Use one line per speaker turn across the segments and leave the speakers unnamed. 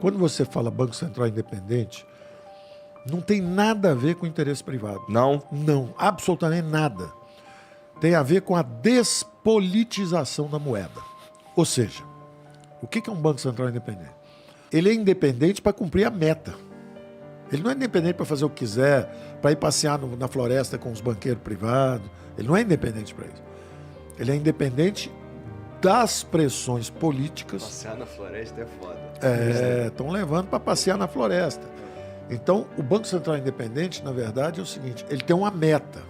Quando você fala Banco Central independente, não tem nada a ver com interesse privado.
Não?
Não, absolutamente nada. Tem a ver com a despolitização da moeda. Ou seja, o que é um Banco Central independente? Ele é independente para cumprir a meta. Ele não é independente para fazer o que quiser, para ir passear na floresta com os banqueiros privados. Ele não é independente para isso. Ele é independente das pressões políticas.
Passear na floresta é foda.
Estão levando para passear na floresta. Então, o Banco Central independente, na verdade, é o seguinte, ele tem uma meta.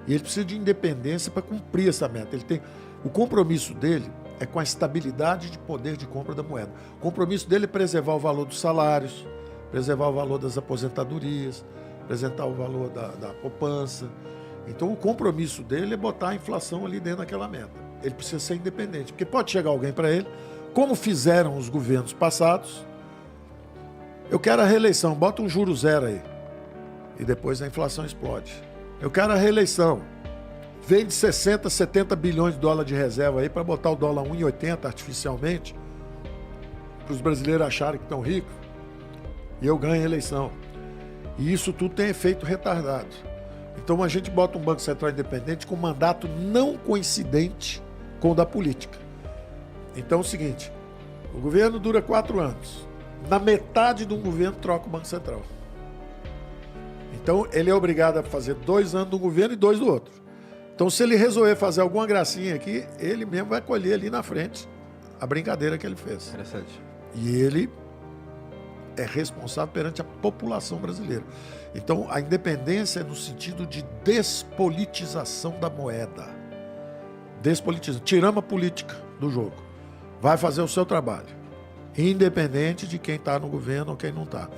E ele precisa de independência para cumprir essa meta. O compromisso dele é com a estabilidade de poder de compra da moeda. O compromisso dele é preservar o valor dos salários, preservar o valor das aposentadorias, preservar o valor da poupança. Então, o compromisso dele é botar a inflação ali dentro daquela meta. Ele precisa ser independente, porque pode chegar alguém para ele, como fizeram os governos passados. Eu quero a reeleição, bota um juro zero aí. E depois a inflação explode. Eu quero a reeleição. Vende 60, 70 bilhões de dólares de reserva aí para botar o dólar 1,80 artificialmente, para os brasileiros acharem que estão ricos, e eu ganho a eleição. E isso tudo tem efeito retardado. Então a gente bota um Banco Central independente com mandato não coincidente com o da política. Então é o seguinte, o governo dura 4 anos. Na metade de um governo troca o Banco Central. Então ele é obrigado a fazer 2 anos do governo e 2 do outro. Então se ele resolver fazer alguma gracinha aqui, ele mesmo vai colher ali na frente a brincadeira que ele fez.
Interessante.
E ele é responsável perante a população brasileira. Então a independência é no sentido de despolitização da moeda. Despolitização. Tiramos a política do jogo. Vai fazer o seu trabalho. Independente de quem está no governo ou quem não está.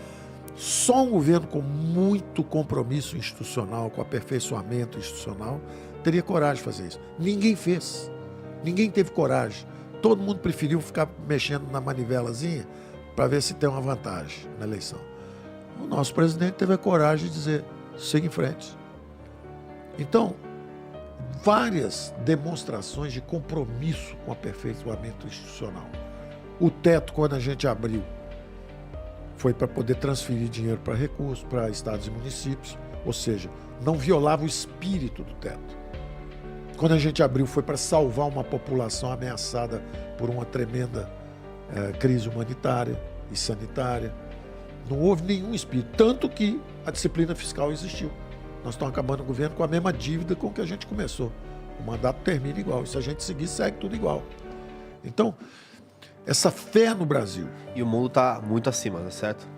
Só um governo com muito compromisso institucional, com aperfeiçoamento institucional, teria coragem de fazer isso. Ninguém fez. Ninguém teve coragem. Todo mundo preferiu ficar mexendo na manivelazinha para ver se tem uma vantagem na eleição. O nosso presidente teve a coragem de dizer, siga em frente. Então, várias demonstrações de compromisso com o aperfeiçoamento institucional. O teto, quando a gente abriu, foi para poder transferir dinheiro para recursos, para estados e municípios, ou seja, não violava o espírito do teto. Quando a gente abriu, foi para salvar uma população ameaçada por uma tremenda crise humanitária e sanitária. Não houve nenhum espírito, tanto que a disciplina fiscal existiu. Nós estamos acabando o governo com a mesma dívida com que a gente começou. O mandato termina igual, e se a gente seguir, segue tudo igual. Então, essa fé no Brasil.
E o mundo está muito acima, tá certo?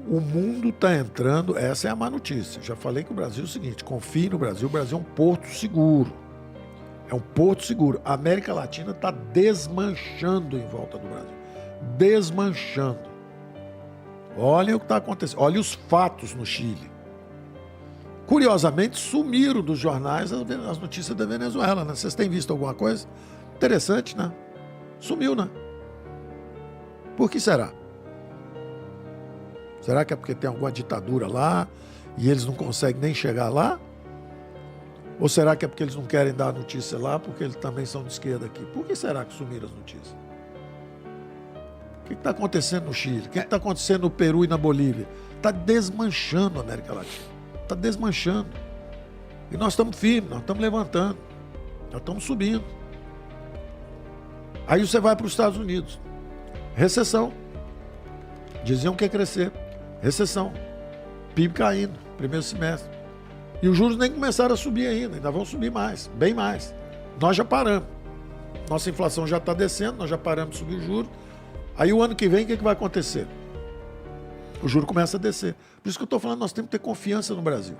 O mundo está entrando, essa é a má notícia. Já falei que o Brasil é o seguinte, confie no Brasil, o Brasil é um porto seguro. É um porto seguro. A América Latina está desmanchando em volta do Brasil. Desmanchando. Olha o que está acontecendo. Olha os fatos no Chile. Curiosamente, sumiram dos jornais as notícias da Venezuela, né? Vocês têm visto alguma coisa? Interessante, né? Sumiu, né? Por que será? Será que é porque tem alguma ditadura lá e eles não conseguem nem chegar lá? Ou será que é porque eles não querem dar a notícia lá porque eles também são de esquerda aqui? Por que será que sumiram as notícias? O que está acontecendo no Chile? O que está acontecendo no Peru e na Bolívia? Está desmanchando a América Latina. Está desmanchando. E nós estamos firmes, nós estamos levantando. Nós estamos subindo. Aí você vai para os Estados Unidos. Recessão. Diziam que ia crescer. Recessão. PIB caindo, primeiro semestre. E os juros nem começaram a subir ainda vão subir mais, bem mais. Nós já paramos. Nossa inflação já está descendo, nós já paramos de subir os juros. Aí o ano que vem, o que vai acontecer? O juro começa a descer. Por isso que eu estou falando, nós temos que ter confiança no Brasil.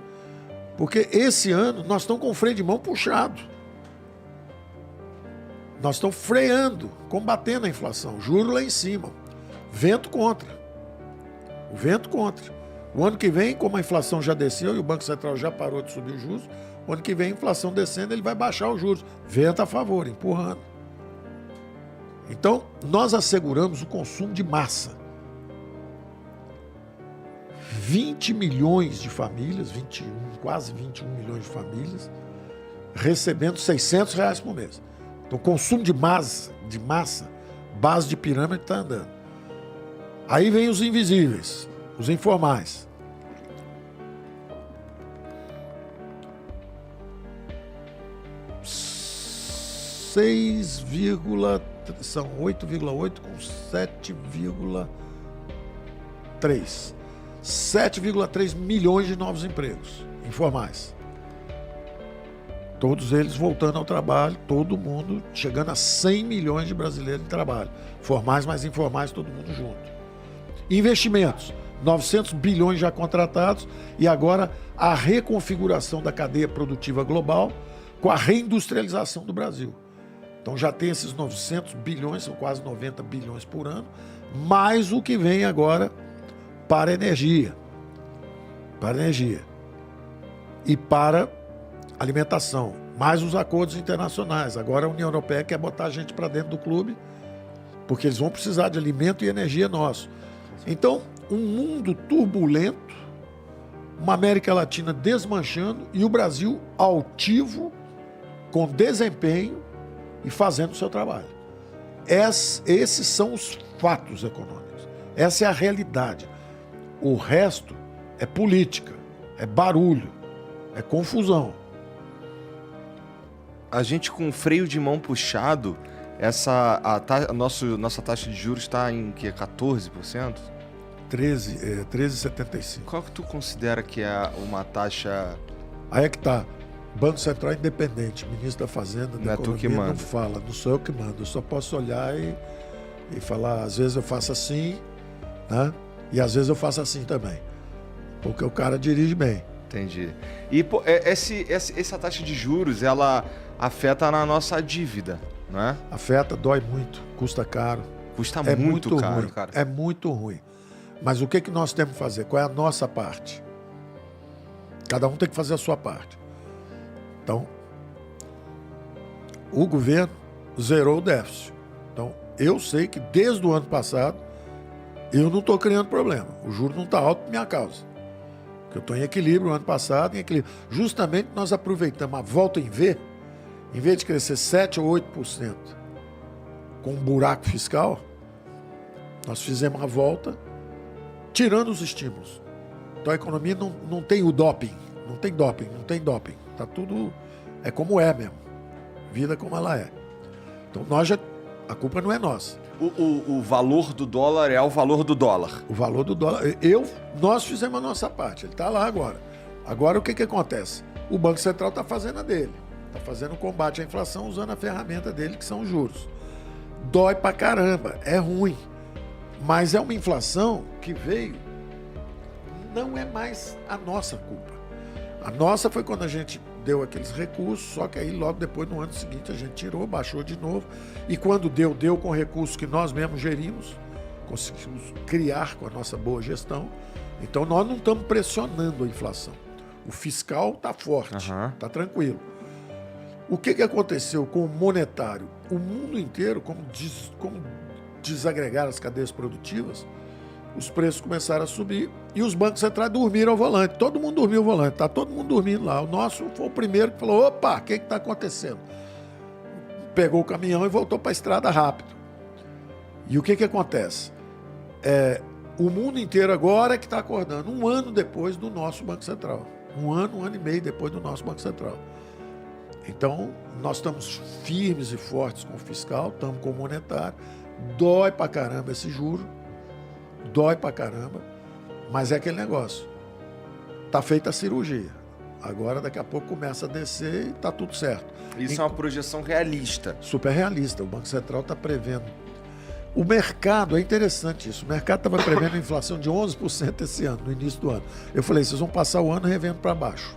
Porque esse ano nós estamos com o freio de mão puxado. Nós estamos freando, combatendo a inflação. Juro lá em cima. Vento contra. O vento contra. O ano que vem, como a inflação já desceu e o Banco Central já parou de subir os juros, o ano que vem a inflação descendo, ele vai baixar os juros. Vento a favor, empurrando. Então, nós asseguramos o consumo de massa. 20 milhões de famílias, quase 21 milhões de famílias, recebendo R$600 por mês. Então, o consumo de massa, base de pirâmide está andando. Aí vem os invisíveis, os informais. São 8,8 com 7,3. 7,3 milhões de novos empregos informais. Todos eles voltando ao trabalho, todo mundo chegando a 100 milhões de brasileiros em trabalho. Formais mais informais, todo mundo junto. Investimentos, 900 bilhões já contratados e agora a reconfiguração da cadeia produtiva global com a reindustrialização do Brasil. Então já tem esses 900 bilhões, são quase 90 bilhões por ano, mais o que vem agora para energia. Para energia. E para alimentação. Mais os acordos internacionais. Agora a União Europeia quer botar a gente para dentro do clube, porque eles vão precisar de alimento e energia nosso. Então, um mundo turbulento, uma América Latina desmanchando e o Brasil altivo, com desempenho e fazendo o seu trabalho. Esses são os fatos econômicos. Essa é a realidade. O resto é política, é barulho, é confusão.
A gente com freio de mão puxado, nossa taxa de juros está em que? 14%?
13,75.
Qual que tu considera que é uma taxa...
Aí é que tá. Banco Central independente, ministro da Fazenda, da Economia, não fala, não sou eu que mando. Eu só posso olhar e falar, às vezes eu faço assim, né? E às vezes eu faço assim também. Porque o cara dirige bem.
Entendi. E pô, essa taxa de juros, ela afeta na nossa dívida, né?
Afeta, dói muito, custa caro.
Custa muito caro,
ruim,
cara.
É muito ruim. Mas o que nós temos que fazer? Qual é a nossa parte? Cada um tem que fazer a sua parte. Então, o governo zerou o déficit. Então, eu sei que desde o ano passado, eu não estou criando problema. O juro não está alto por minha causa. Porque eu estou em equilíbrio o ano passado, em equilíbrio. Justamente nós aproveitamos a volta em vez de crescer 7% ou 8% com um buraco fiscal, nós fizemos a volta tirando os estímulos. Então a economia não tem o doping. Não tem doping. Tá tudo... É como é mesmo. Vida como ela é. Então a culpa não é nossa.
O valor do dólar é o valor do dólar.
O valor do dólar... Nós fizemos a nossa parte. Ele está lá agora. Agora o que acontece? O Banco Central está fazendo a dele. Está fazendo o combate à inflação usando a ferramenta dele, que são os juros. Dói pra caramba. É ruim. Mas é uma inflação que veio... Não é mais a nossa culpa. A nossa foi quando a gente deu aqueles recursos, só que aí logo depois, no ano seguinte, a gente tirou, baixou de novo. E quando deu com recursos que nós mesmos gerimos, conseguimos criar com a nossa boa gestão. Então nós não estamos pressionando a inflação. O fiscal está forte, está tranquilo. O que aconteceu com o monetário? O mundo inteiro, como desagregar as cadeias produtivas, os preços começaram a subir e os bancos centrais dormiram ao volante. Todo mundo dormiu ao volante, tá todo mundo dormindo lá. O nosso foi o primeiro que falou, opa, o que está acontecendo? Pegou o caminhão e voltou para a estrada rápido. E o que acontece? O mundo inteiro agora é que está acordando, um ano depois do nosso Banco Central. Um ano e meio depois do nosso Banco Central. Então, nós estamos firmes e fortes com o fiscal, estamos com o monetário. Dói pra caramba esse juro. Dói pra caramba, mas é aquele negócio. Tá feita a cirurgia. Agora, daqui a pouco, começa a descer e tá tudo certo.
Isso é uma projeção realista.
Super realista. O Banco Central está prevendo. O mercado, é interessante isso. O mercado estava prevendo a inflação de 11% esse ano, no início do ano. Eu falei, vocês vão passar o ano revendo para baixo.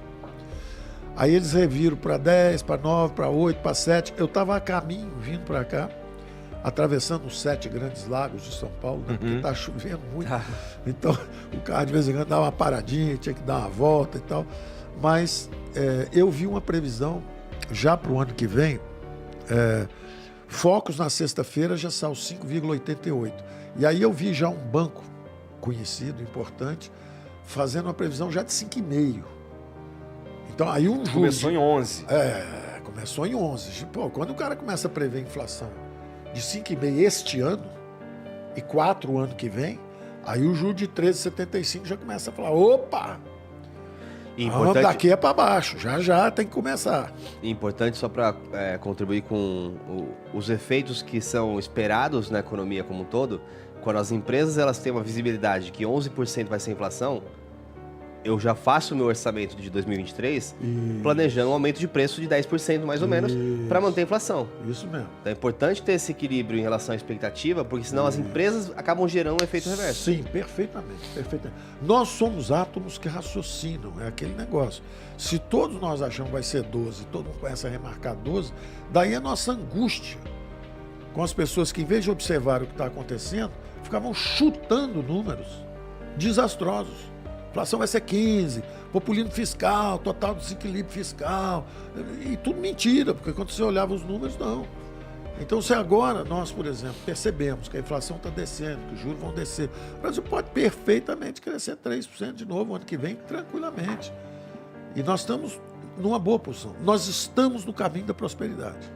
Aí eles reviram para 10, para 9, para 8, para 7. Eu estava a caminho, vindo para cá, atravessando os 7 grandes lagos de São Paulo, né? Porque está chovendo muito. Então, o carro de vez em quando dava uma paradinha, tinha que dar uma volta e tal. Mas eu vi uma previsão, já para o ano que vem, Focus na sexta-feira já saiu 5,88. E aí eu vi já um banco conhecido, importante, fazendo uma previsão já de 5,5. Então, aí um juro...
Começou em 11.
Começou em 11. Pô, quando o cara começa a prever inflação de 5,5 este ano e 4 o ano que vem, Aí o juro de 13,75 já começa a falar, opa, daqui é para baixo, já tem que começar.
Importante só para contribuir com os efeitos que são esperados na economia como um todo, quando as empresas elas têm uma visibilidade que 11% vai ser inflação, eu já faço o meu orçamento de 2023 planejando um aumento de preço de 10% mais ou menos para manter a inflação.
Isso mesmo.
Então é importante ter esse equilíbrio em relação à expectativa, porque senão as empresas acabam gerando um efeito reverso.
Sim, perfeitamente. Nós somos átomos que raciocinam, é aquele negócio. Se todos nós achamos que vai ser 12, todo mundo começa a remarcar 12, daí a nossa angústia com as pessoas que, em vez de observar o que está acontecendo, ficavam chutando números desastrosos. A inflação vai ser 15, populismo fiscal, total desequilíbrio fiscal, e tudo mentira, porque quando você olhava os números, não. Então, se agora nós, por exemplo, percebemos que a inflação está descendo, que os juros vão descer, o Brasil pode perfeitamente crescer 3% de novo ano que vem, tranquilamente. E nós estamos numa boa posição. Nós estamos no caminho da prosperidade.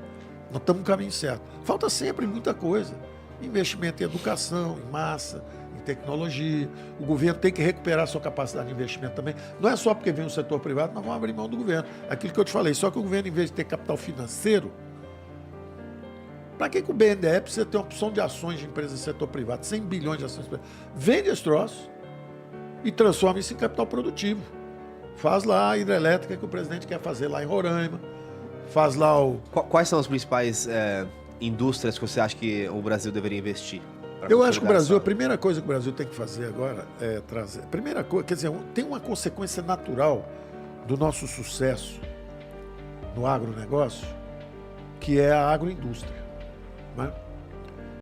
Nós estamos no caminho certo. Falta sempre muita coisa. Investimento em educação, em massa, em tecnologia. O governo tem que recuperar a sua capacidade de investimento também. Não é só porque vem o setor privado, nós vamos abrir mão do governo. Aquilo que eu te falei, só que o governo, em vez de ter capital financeiro, para que o BNDES precisa ter uma opção de ações de empresas do setor privado, 100 bilhões de ações privadas? Vende esse troço e transforma isso em capital produtivo. Faz lá a hidrelétrica que o presidente quer fazer lá em Roraima. Faz lá o...
Quais são as principais indústrias que você acha que o Brasil deveria investir?
Eu acho que o Brasil, a primeira coisa que o Brasil tem que fazer agora é trazer... Primeira coisa, quer dizer, tem uma consequência natural do nosso sucesso no agronegócio, que é a agroindústria, né?